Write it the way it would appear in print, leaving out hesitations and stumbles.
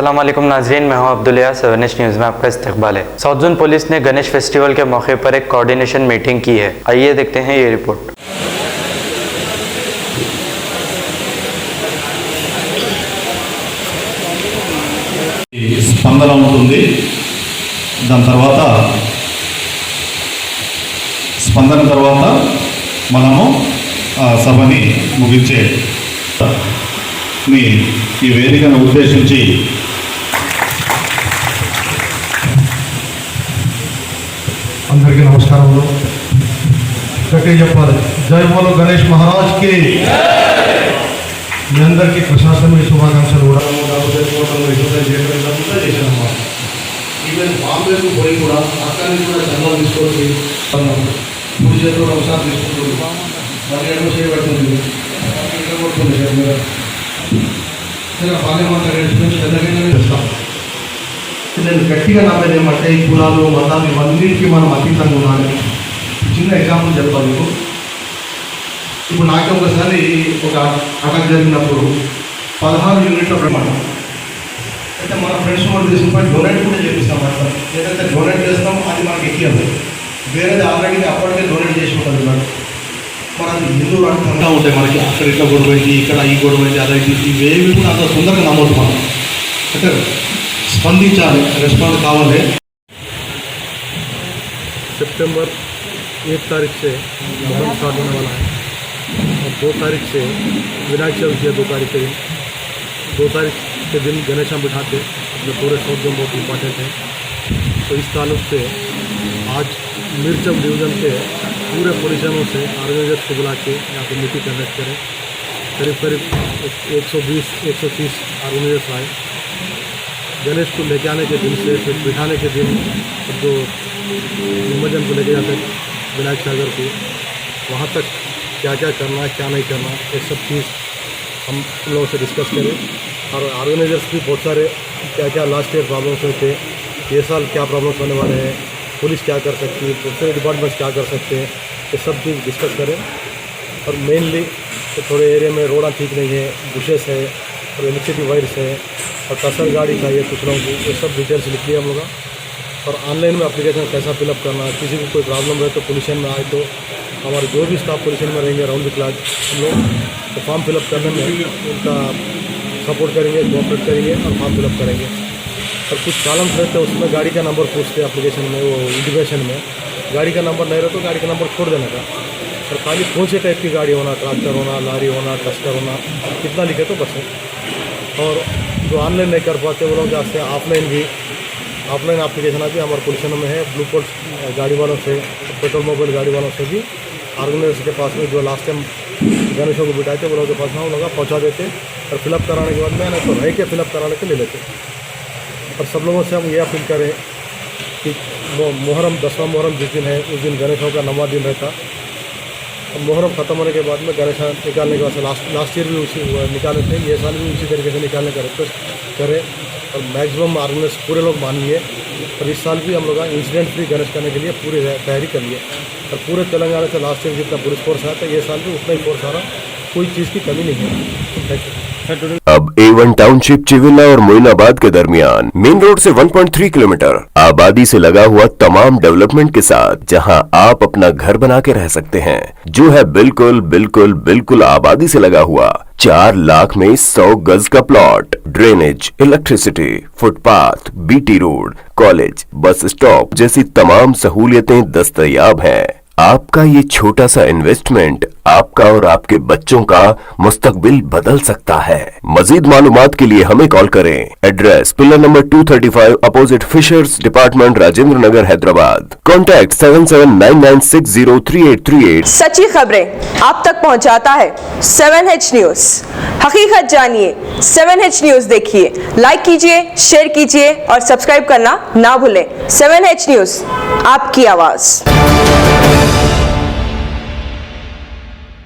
अस्सलाम वालेकुम नाज़रीन, मैं हूं अब्दुल्ला। 7H न्यूज़ में आपका इस्तकबाल है। साउथ जोन पुलिस ने गणेश फेस्टिवल के मौके पर एक कोऑर्डिनेशन मीटिंग की है। आइए देखते हैं ये रिपोर्ट। స్పందన ఉంటుంది. దాని తర్వాత స్పందన తర్వాత మనము సభని ముగించే ఈ వేదికను ఉద్దేశించి అందరికీ నమస్కారములు. గట్టిగా చెప్పాలి, జై బోలో గణేష్ మహారాజ్ కి. మీ అందరికీ ప్రశాసన శుభాకాంక్షలు కూడా చేశానమ్మా. ఈవెన్ బాంబేకు పోయి కూడా అక్కడి నుంచి కూడా చందాలు తీసుకొచ్చి మూడు చేతులు ఒకసారి తీసుకుంటుంది. మరి ఎన్నో చేయబడుతుంది చేస్తాం. నేను గట్టిగా నమ్మేది ఏమంటే ఈ కులాలు మతాలు ఇవన్నిటికీ మనం అతీతంగా ఉండాలి. చిన్న ఎగ్జాంపుల్ చెప్పాలి మీకు. ఇప్పుడు నాకే ఒకసారి ఒక అటాక్ జరిగినప్పుడు 16 యూనిట్ల ప్రమాణం అయితే మన ఫ్రెండ్స్ కూడా తీసుకుని డొనేట్ కూడా చేపిస్తాం. అట్లా ఏదైతే డొనేట్ చేస్తాం అది మనకి ఎక్కియాలి. వేరేది ఆల్రెడీ అప్పటికే డొనేట్ చేసి ఉంటుంది. మనకి హిందువులు అంతా ఉంటాయి. మనకి అక్కడ ఇట్లా గొడవైంది, ఇక్కడ ఈ గొడవైంది, అదైతే ఇవేవి కూడా అంత తొందరగా నమ్మొద్దు. మనం అంటే స్పందించాలి, రెస్పాండ్ కావాలి. सितंबर 1 तारीख से मुहर्रम स्टार्ट होने वाला है और 2 तारीख से विनायक चौथी है। 2 तारीख के दिन 2 तारीख के दिन गणेश हम बिठाते जो पूरे साउथ जोन बहुत इम्पॉर्टेंट है। तो इस ताल्लुक से आज मिर्चम डिवीज़न के पूरे पोजिशनों से ऑर्गेनाइजर्स को बुला के यहाँ पर मीटिंग कंडक्ट करें। करीब 120-130 ऑर्गेनाइजर्स आए। गणेश को लेके आने के दिन से फिर बिठाने के दिन जो निमज्जन को लेके जाते विनायक सागर को, वहाँ तक क्या क्या करना है क्या नहीं करना ये सब चीज़ हम लोगों से डिस्कस करें। और ऑर्गेनाइजर्स भी बहुत सारे क्या क्या लास्ट ईयर प्रॉब्लम्स हुए थे, ये साल क्या प्रॉब्लम्स होने वाले हैं, पुलिस क्या कर सकती है, दूसरे डिपार्टमेंट्स क्या कर सकते हैं, ये सब चीज़ डिस्कस करें। और मेनली तो थोड़े एरिया में रोड़ा ठीक नहीं है, बुशेस है और इलेक्ट्रिसिटी वायर्स है और कसर गाड़ी चाहिए कुछ लोगों को, ये सब डिटेल्स लिख लिया हम लोग। और ऑनलाइन में एप्लीकेशन कैसा फिलअप करना, किसी को कोई प्रॉब्लम रहे तो पोजीशन में आए तो हमारे जो भी स्टाफ पोजीशन में रहेंगे राउंड द क्लॉक हम लोग तो फॉर्म फिलअप करने में उनका सपोर्ट करेंगे, कोऑपरेट करेंगे और फॉर्म फिलअप करेंगे। और कुछ कॉलम्स रहते हैं उसमें गाड़ी का नंबर पूछते हैं एप्लीकेशन में, वो इंडिकेशन में गाड़ी का नंबर नहीं रहे तो गाड़ी का नंबर छोड़ देने का। और खाली कौन से टाइप की गाड़ी होना, ट्रैक्टर होना, लारी होना, टस्कर होना, कितना लिखे तो बस है। और जो ऑनलाइन नहीं कर पाते वो लोग जाते हैं ऑफलाइन एप्लीकेशन अभी हमारे पोजीशन में है। ब्लू कोट गाड़ी वालों से, पेट्रोल मोबाइल गाड़ी वालों से भी ऑर्गेनाइजर्स के पास में जो लास्ट टाइम गणेशों को बिठाए थे वो लोगों के पास में वो लोग पहुँचा देते और फिलअप कराने के बाद में नहीं तो रह के फिलअप कराने के ले लेते। और सब लोगों से हम ये अपील करें कि वो मुहर्रम 10वां मुहर्रम जिस दिन है उस दिन गणेशों का 9वां दिन रहता। और मुहर्रम ख़त्म होने के बाद में गणेश निकालने के बाद से लास्ट ईयर भी उसी निकाले थे, ये साल भी उसी तरीके से निकालने का रिक्वेस्ट करें। और मैक्सिमम ऑर्गेनाइज पूरे लोग मान लिए। और इस साल भी हम लोग इंसिडेंट फ्री गणेश करने के लिए पूरी तैयारी कर लिए। और पूरे तेलंगाना से लास्ट ईयर जितना पुलिस फोर्स आया था ये साल भी उतना ही फोर्स आ रहा, कोई चीज़ की कमी नहीं है। Thank you. अब A1 टाउनशिप चिविला और मोइनाबाद के दरमियान मेन रोड से 1.3 किलोमीटर आबादी से लगा हुआ तमाम डेवलपमेंट के साथ जहां आप अपना घर बना के रह सकते हैं, जो है बिल्कुल आबादी से लगा हुआ। 4 लाख में 100 गज का plot, drainage, electricity, footpath, BT road, college, bus stop जैसी तमाम सहूलियतें दस्तयाब हैं। आपका ये छोटा सा इन्वेस्टमेंट आपका और आपके बच्चों का मुस्तकबिल बदल सकता है। मजीद मालूमात के लिए हमें कॉल करें। Address pillar number 235 opposite fishers department, Rajendra Nagar, Hyderabad. Contact 7799603838। सच्ची खबरें आप तक पहुंचाता है 7H न्यूज। हकीकत जानिए, 7H न्यूज देखिए, लाइक कीजिए, शेयर कीजिए और सब्सक्राइब करना ना भूलें। 7H न्यूज, आपकी आवाज।